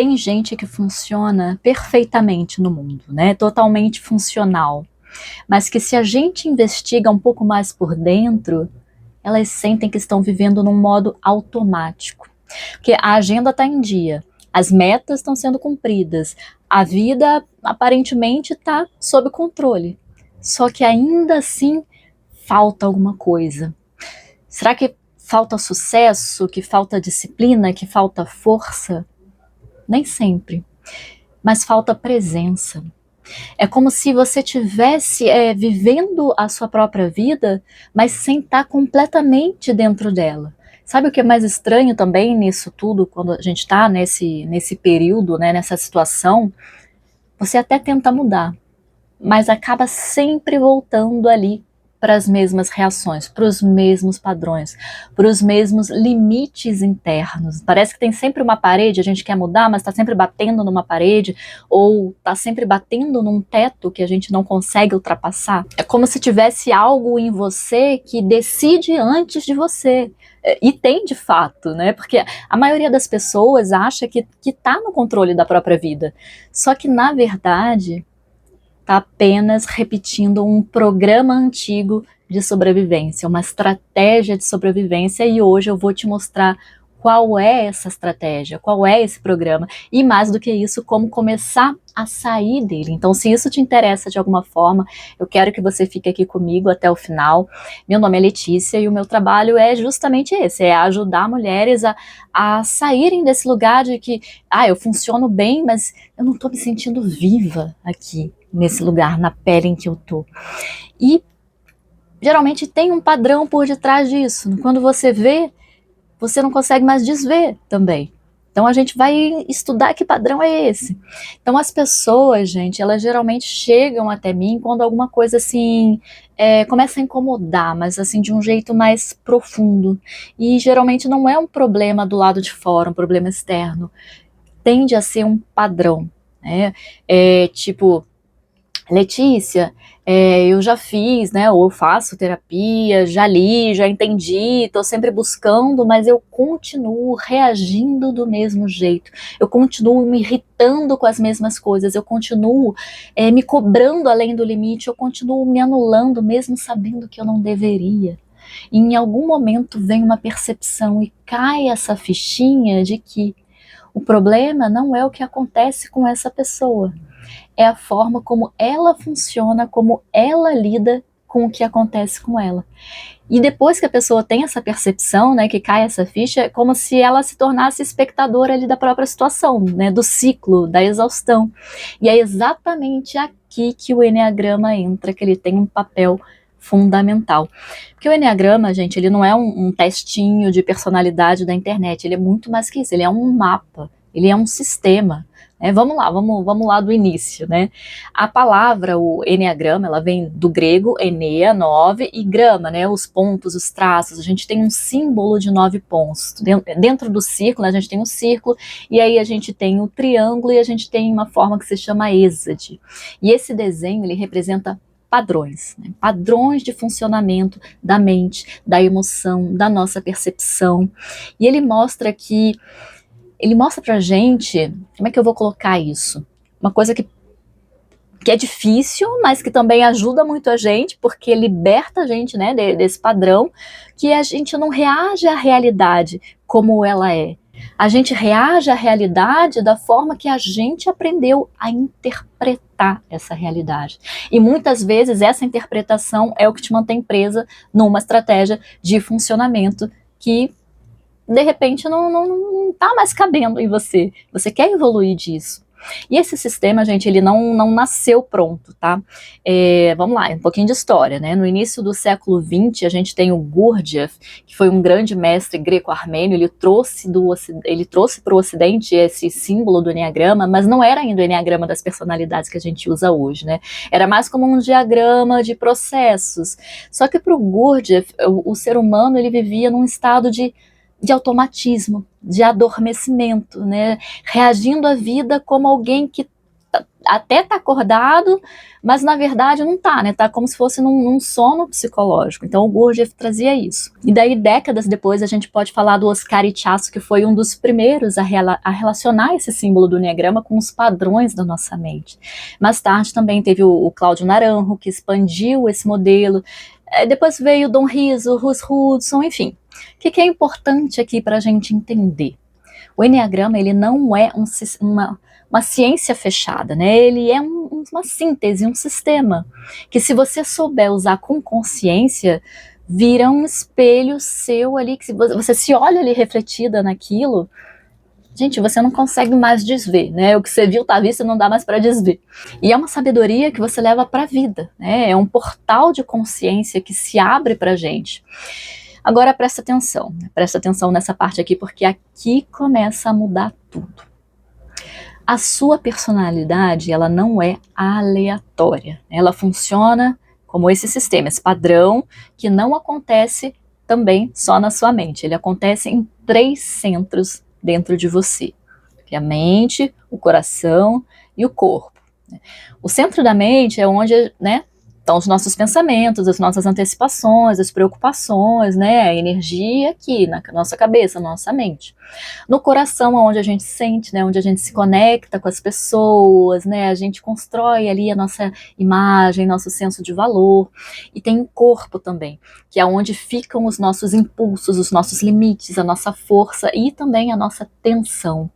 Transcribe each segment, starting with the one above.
Tem gente que funciona perfeitamente no mundo, né? Totalmente funcional. Mas que se a gente investiga um pouco mais por dentro, elas sentem que estão vivendo num modo automático. Porque a agenda está em dia, as metas estão sendo cumpridas, a vida aparentemente está sob controle. Só que ainda assim falta alguma coisa. Será que falta sucesso, que falta disciplina, que falta força? Nem sempre. Mas falta presença. É como se você tivesse vivendo a sua própria vida, mas sem estar completamente dentro dela. Sabe o que é mais estranho também nisso tudo, quando a gente está nesse período, né, nessa situação? Você até tenta mudar, mas acaba sempre voltando ali para as mesmas reações, para os mesmos padrões, para os mesmos limites internos. Parece que tem sempre uma parede, a gente quer mudar, mas está sempre batendo numa parede, ou está sempre batendo num teto que a gente não consegue ultrapassar. É como se tivesse algo em você que decide antes de você. E tem de fato, né? Porque a maioria das pessoas acha que está no controle da própria vida. Só que, na verdade, está apenas repetindo um programa antigo de sobrevivência, uma estratégia de sobrevivência, e hoje eu vou te mostrar qual é essa estratégia, qual é esse programa, e mais do que isso, como começar a sair dele. Então, se isso te interessa de alguma forma, eu quero que você fique aqui comigo até o final. Meu nome é Letícia e o meu trabalho é justamente esse, é ajudar mulheres a saírem desse lugar de que, eu funciono bem, mas eu não estou me sentindo viva aqui, nesse lugar, na pele em que eu tô. E geralmente tem um padrão por detrás disso. Quando você vê, você não consegue mais desver também. Então a gente vai estudar que padrão é esse. Então as pessoas, gente, elas geralmente chegam até mim quando alguma coisa assim começa a incomodar, mas assim de um jeito mais profundo. E geralmente não é um problema do lado de fora, um problema externo. Tende a ser um padrão, né? Tipo, Letícia, eu já fiz, né, ou eu faço terapia, já li, já entendi, estou sempre buscando, mas eu continuo reagindo do mesmo jeito, eu continuo me irritando com as mesmas coisas, eu continuo me cobrando além do limite, eu continuo me anulando mesmo sabendo que eu não deveria. E em algum momento vem uma percepção e cai essa fichinha de que o problema não é o que acontece com essa pessoa, é a forma como ela funciona, como ela lida com o que acontece com ela. E depois que a pessoa tem essa percepção, né, que cai essa ficha, é como se ela se tornasse espectadora ali da própria situação, né, do ciclo, da exaustão. E é exatamente aqui que o Eneagrama entra, que ele tem um papel fundamental. Porque o Eneagrama, gente, ele não é um testinho de personalidade da internet, ele é muito mais que isso, ele é um mapa, ele é um sistema. Vamos lá do início, né? A palavra, o Eneagrama, ela vem do grego Enea, 9, e grama, né? Os pontos, os traços. A gente tem um símbolo de 9 pontos. Dentro do círculo, né, a gente tem um círculo, e aí a gente tem o triângulo, e a gente tem uma forma que se chama êxade. E esse desenho, ele representa padrões, né? Padrões de funcionamento da mente, da emoção, da nossa percepção. E ele mostra pra gente, como é que eu vou colocar isso? Uma coisa que é difícil, mas que também ajuda muito a gente, porque liberta a gente, né, desse padrão, que a gente não reage à realidade como ela é. A gente reage à realidade da forma que a gente aprendeu a interpretar essa realidade. E muitas vezes essa interpretação é o que te mantém presa numa estratégia de funcionamento que de repente não tá mais cabendo em você. Você quer evoluir disso. E esse sistema, gente, ele não nasceu pronto, tá? Vamos lá, um pouquinho de história, né? No início do século XX, a gente tem o Gurdjieff, que foi um grande mestre greco-armênio, ele trouxe para o Ocidente esse símbolo do Eneagrama, mas não era ainda o Eneagrama das personalidades que a gente usa hoje, né? Era mais como um diagrama de processos. Só que para o Gurdjieff, o ser humano, ele vivia num estado de automatismo, de adormecimento, né? Reagindo à vida como alguém que até tá acordado, mas na verdade não tá, né? Tá como se fosse num sono psicológico. Então o Gurdjieff trazia isso. E daí, décadas depois, a gente pode falar do Oscar Ichazo, que foi um dos primeiros a relacionar esse símbolo do Enneagrama com os padrões da nossa mente. Mais tarde também teve o Cláudio Naranjo, que expandiu esse modelo. Depois veio o Dom Riso, Russ Hudson, enfim. O que é importante aqui para a gente entender? O Enneagrama, ele não é uma ciência fechada, né? Ele é uma síntese, um sistema, que se você souber usar com consciência, vira um espelho seu ali, que se você se olha ali refletida naquilo, gente, você não consegue mais desver, né? O que você viu tá visto, não dá mais para desver. E é uma sabedoria que você leva para a vida, né? É um portal de consciência que se abre para a gente. Agora presta atenção nessa parte aqui, porque aqui começa a mudar tudo. A sua personalidade, ela não é aleatória, ela funciona como esse sistema, esse padrão, que não acontece também só na sua mente, ele acontece em 3 centros dentro de você, que é a mente, o coração e o corpo. O centro da mente é onde, né, estão os nossos pensamentos, as nossas antecipações, as preocupações, né, a energia aqui na nossa cabeça, na nossa mente. No coração, onde a gente sente, né, onde a gente se conecta com as pessoas, né, a gente constrói ali a nossa imagem, nosso senso de valor. E tem o corpo também, que é onde ficam os nossos impulsos, os nossos limites, a nossa força e também a nossa tensão.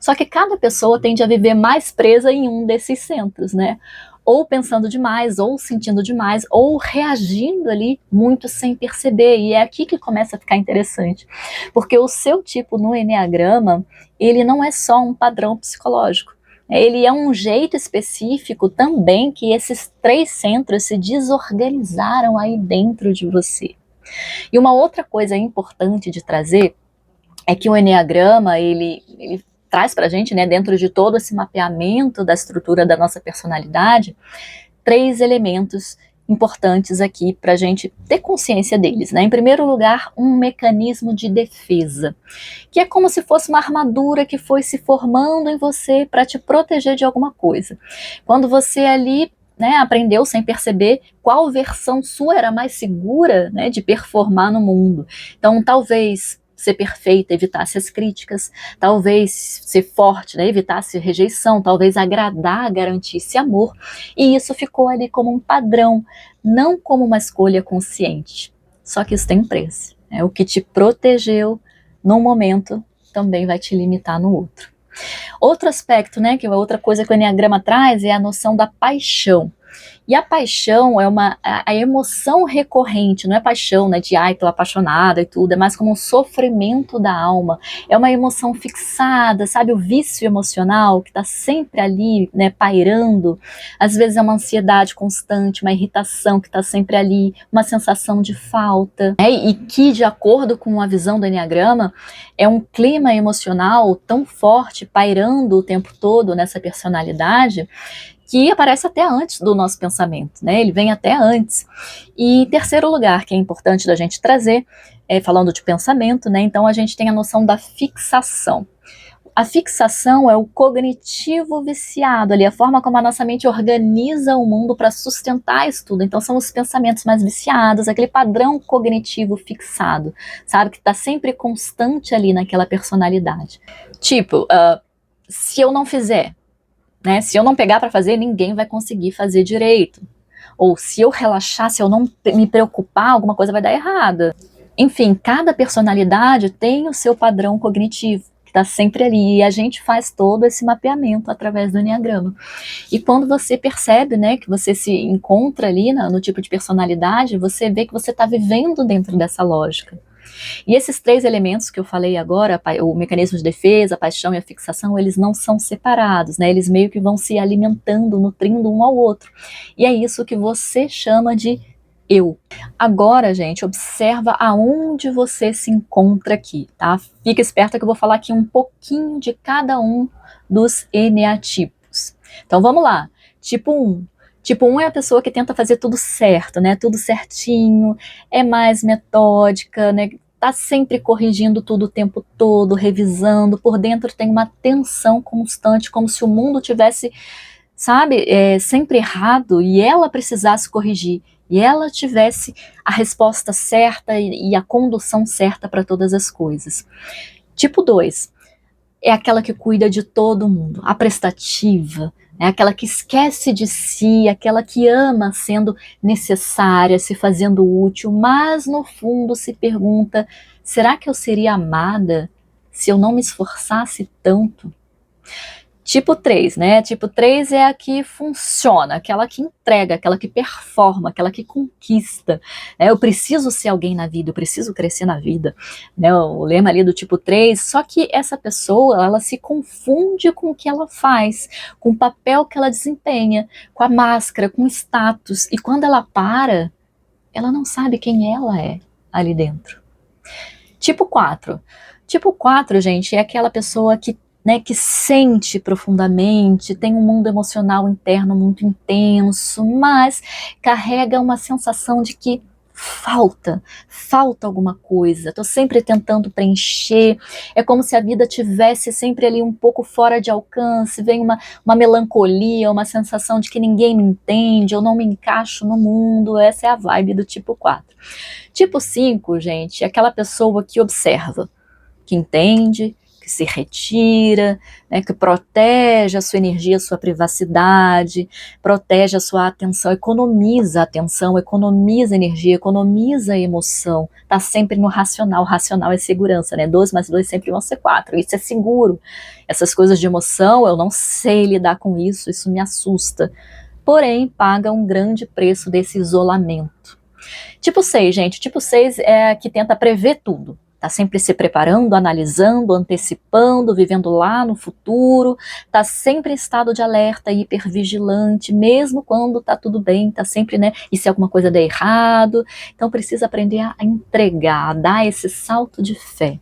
Só que cada pessoa tende a viver mais presa em um desses centros, né? Ou pensando demais, ou sentindo demais, ou reagindo ali muito sem perceber. E é aqui que começa a ficar interessante. Porque o seu tipo no Enneagrama, ele não é só um padrão psicológico. Ele é um jeito específico também que esses 3 centros se desorganizaram aí dentro de você. E uma outra coisa importante de trazer é que o Enneagrama, ele traz para a gente, né, dentro de todo esse mapeamento da estrutura da nossa personalidade, 3 elementos importantes aqui para a gente ter consciência deles, né? Em primeiro lugar, um mecanismo de defesa, que é como se fosse uma armadura que foi se formando em você para te proteger de alguma coisa. Quando você ali, né, aprendeu sem perceber qual versão sua era mais segura, né, de performar no mundo. Então, talvez ser perfeita, evitasse as críticas, talvez ser forte, né, evitasse rejeição, talvez agradar, garantisse amor, e isso ficou ali como um padrão, não como uma escolha consciente. Só que isso tem um preço, né? O que te protegeu num momento também vai te limitar no outro. Outro aspecto, né, que é outra coisa que o Enneagrama traz, é a noção da paixão. E a paixão é a emoção recorrente, não é paixão, né, de ai, tô apaixonada e tudo, é mais como um sofrimento da alma, é uma emoção fixada, sabe, o vício emocional que tá sempre ali, né, pairando, às vezes é uma ansiedade constante, uma irritação que tá sempre ali, uma sensação de falta, né, e que, de acordo com a visão do Enneagrama, é um clima emocional tão forte, pairando o tempo todo nessa personalidade, que aparece até antes do nosso pensamento, né? Ele vem até antes. E em terceiro lugar, que é importante da gente trazer, falando de pensamento, né? Então a gente tem a noção da fixação. A fixação é o cognitivo viciado, ali, a forma como a nossa mente organiza o mundo para sustentar isso tudo. Então são os pensamentos mais viciados, aquele padrão cognitivo fixado, sabe? Que está sempre constante ali naquela personalidade. Tipo, se eu não fizer, né, se eu não pegar para fazer, ninguém vai conseguir fazer direito. Ou se eu relaxar, se eu não me preocupar, alguma coisa vai dar errada. Enfim, cada personalidade tem o seu padrão cognitivo, que está sempre ali, e a gente faz todo esse mapeamento através do Enneagrama. E quando você percebe, né, que você se encontra ali no tipo de personalidade, você vê que você está vivendo dentro dessa lógica. E esses 3 elementos que eu falei agora, o mecanismo de defesa, a paixão e a fixação, eles não são separados, né? Eles meio que vão se alimentando, nutrindo um ao outro. E é isso que você chama de eu. Agora, gente, observa aonde você se encontra aqui, tá? Fica esperta que eu vou falar aqui um pouquinho de cada um dos eneatipos. Então vamos lá. Tipo 1. Tipo 1 é a pessoa que tenta fazer tudo certo, né? Tudo certinho, é mais metódica, né? Tá sempre corrigindo tudo o tempo todo, revisando. Por dentro tem uma tensão constante, como se o mundo tivesse sabe, sempre errado, e ela precisasse corrigir, e ela tivesse a resposta certa e a condução certa para todas as coisas. Tipo 2 é aquela que cuida de todo mundo, a prestativa, é aquela que esquece de si, aquela que ama sendo necessária, se fazendo útil, mas no fundo se pergunta: será que eu seria amada se eu não me esforçasse tanto? Tipo 3, né? Tipo 3 é a que funciona, aquela que entrega, aquela que performa, aquela que conquista. Né? Eu preciso ser alguém na vida, eu preciso crescer na vida. Né? O lema ali do tipo 3, só que essa pessoa, ela se confunde com o que ela faz, com o papel que ela desempenha, com a máscara, com o status. E quando ela para, ela não sabe quem ela é ali dentro. Tipo 4. Tipo 4, gente, é aquela pessoa que, né, que sente profundamente, tem um mundo emocional interno muito intenso, mas carrega uma sensação de que falta alguma coisa, estou sempre tentando preencher, é como se a vida tivesse sempre ali um pouco fora de alcance, vem uma melancolia, uma sensação de que ninguém me entende, eu não me encaixo no mundo, essa é a vibe do tipo 4. Tipo 5, gente, é aquela pessoa que observa, que entende, que se retira, né, que protege a sua energia, a sua privacidade, protege a sua atenção, economiza energia, economiza emoção, tá sempre no racional. Racional é segurança, né? 2 mais 2 sempre vão ser 4, isso é seguro. Essas coisas de emoção, eu não sei lidar com isso, isso me assusta. Porém, paga um grande preço desse isolamento. Tipo 6, gente, tipo 6 é a que tenta prever tudo. Tá sempre se preparando, analisando, antecipando, vivendo lá no futuro, tá sempre em estado de alerta, hipervigilante, mesmo quando tá tudo bem, tá sempre, né, e se alguma coisa der errado, então precisa aprender a entregar, a dar esse salto de fé.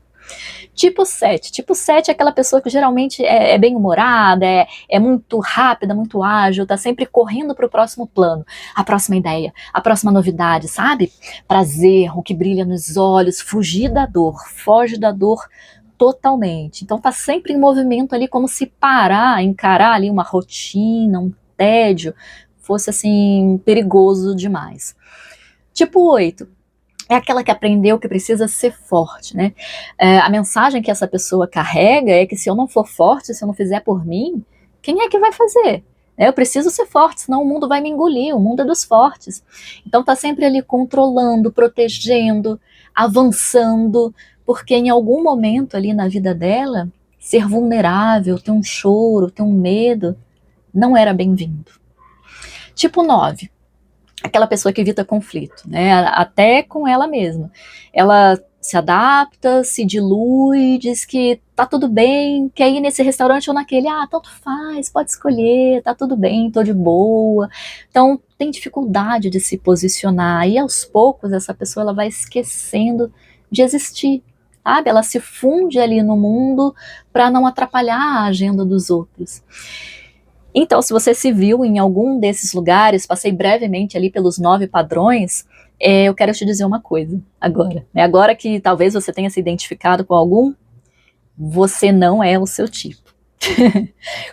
Tipo 7. Tipo 7 é aquela pessoa que geralmente é bem-humorada, é muito rápida, muito ágil, tá sempre correndo para o próximo plano, a próxima ideia, a próxima novidade, sabe? Prazer, o que brilha nos olhos, fugir da dor, foge da dor totalmente. Então tá sempre em movimento ali, como se parar, encarar ali uma rotina, um tédio, fosse assim, perigoso demais. Tipo 8 é aquela que aprendeu que precisa ser forte, né? A mensagem que essa pessoa carrega é que se eu não for forte, se eu não fizer por mim, quem é que vai fazer? Eu preciso ser forte, senão o mundo vai me engolir, o mundo é dos fortes. Então tá sempre ali controlando, protegendo, avançando, porque em algum momento ali na vida dela, ser vulnerável, ter um choro, ter um medo, não era bem-vindo. Tipo 9, aquela pessoa que evita conflito, né? Até com ela mesma. Ela se adapta, se dilui, diz que tá tudo bem, quer ir nesse restaurante ou naquele, tanto faz, pode escolher, tá tudo bem, tô de boa. Então tem dificuldade de se posicionar e aos poucos essa pessoa ela vai esquecendo de existir, sabe? Ela se funde ali no mundo para não atrapalhar a agenda dos outros. Então, se você se viu em algum desses lugares, passei brevemente ali pelos 9 padrões, eu quero te dizer uma coisa agora. Né? Agora que talvez você tenha se identificado com algum, você não é o seu tipo.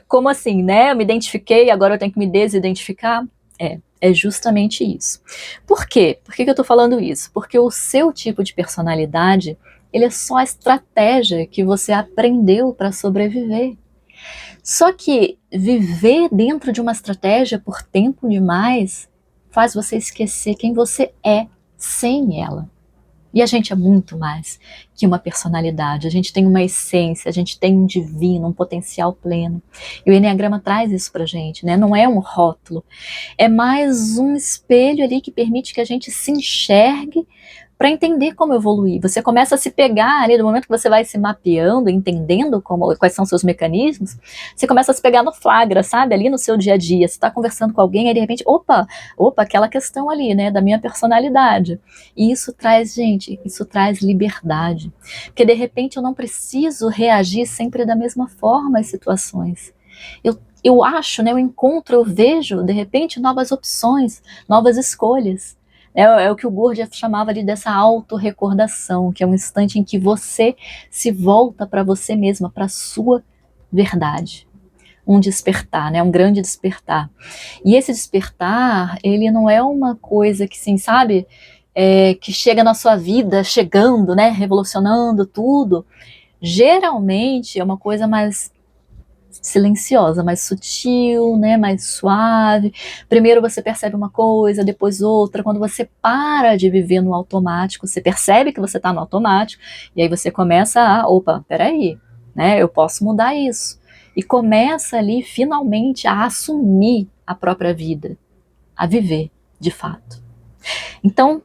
Como assim, né? Eu me identifiquei, agora eu tenho que me desidentificar? É justamente isso. Por quê? Por que eu tô falando isso? Porque o seu tipo de personalidade, ele é só a estratégia que você aprendeu para sobreviver. Só que viver dentro de uma estratégia por tempo demais faz você esquecer quem você é sem ela. E a gente é muito mais que uma personalidade, a gente tem uma essência, a gente tem um divino, um potencial pleno. E o Enneagrama traz isso pra gente, né? Não é um rótulo, é mais um espelho ali que permite que a gente se enxergue para entender como evoluir. Você começa a se pegar ali, no momento que você vai se mapeando, entendendo quais são os seus mecanismos, você começa a se pegar no flagra, sabe? Ali no seu dia a dia, você está conversando com alguém, aí de repente, opa, aquela questão ali, né, da minha personalidade. E isso traz, gente, isso traz liberdade. Porque de repente eu não preciso reagir sempre da mesma forma às situações. Eu acho, né, eu encontro, eu vejo, de repente, novas opções, novas escolhas. É o que o Gurdjieff chamava ali dessa autorrecordação, que é um instante em que você se volta para você mesma, para a sua verdade. um despertar, né? Um grande despertar. E esse despertar, ele não é uma coisa que, assim, sabe, que chega na sua vida, chegando, né? Revolucionando tudo. Geralmente é uma coisa mais silenciosa, mais sutil, né, mais suave. Primeiro você percebe uma coisa, depois outra. Quando você para de viver no automático, você percebe que você está no automático, e aí você começa opa, peraí, né, eu posso mudar isso. E começa ali, finalmente, a assumir a própria vida, a viver, de fato. Então,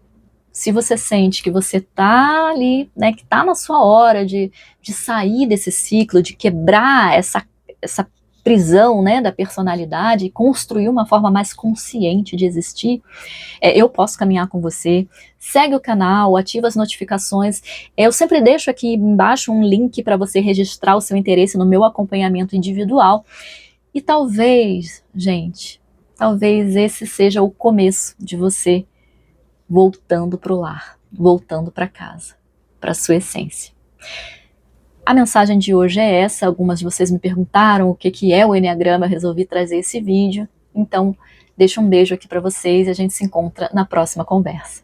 se você sente que você está ali, né, que está na sua hora de sair desse ciclo, de quebrar essa prisão, né, da personalidade e construir uma forma mais consciente de existir, eu posso caminhar com você. Segue o canal, ativa as notificações. Eu sempre deixo aqui embaixo um link para você registrar o seu interesse no meu acompanhamento individual. E talvez, gente, talvez esse seja o começo de você voltando para o lar, voltando para casa, para a sua essência. A mensagem de hoje é essa. Algumas de vocês me perguntaram o que é o Enneagrama, eu resolvi trazer esse vídeo. Então, deixo um beijo aqui para vocês e a gente se encontra na próxima conversa.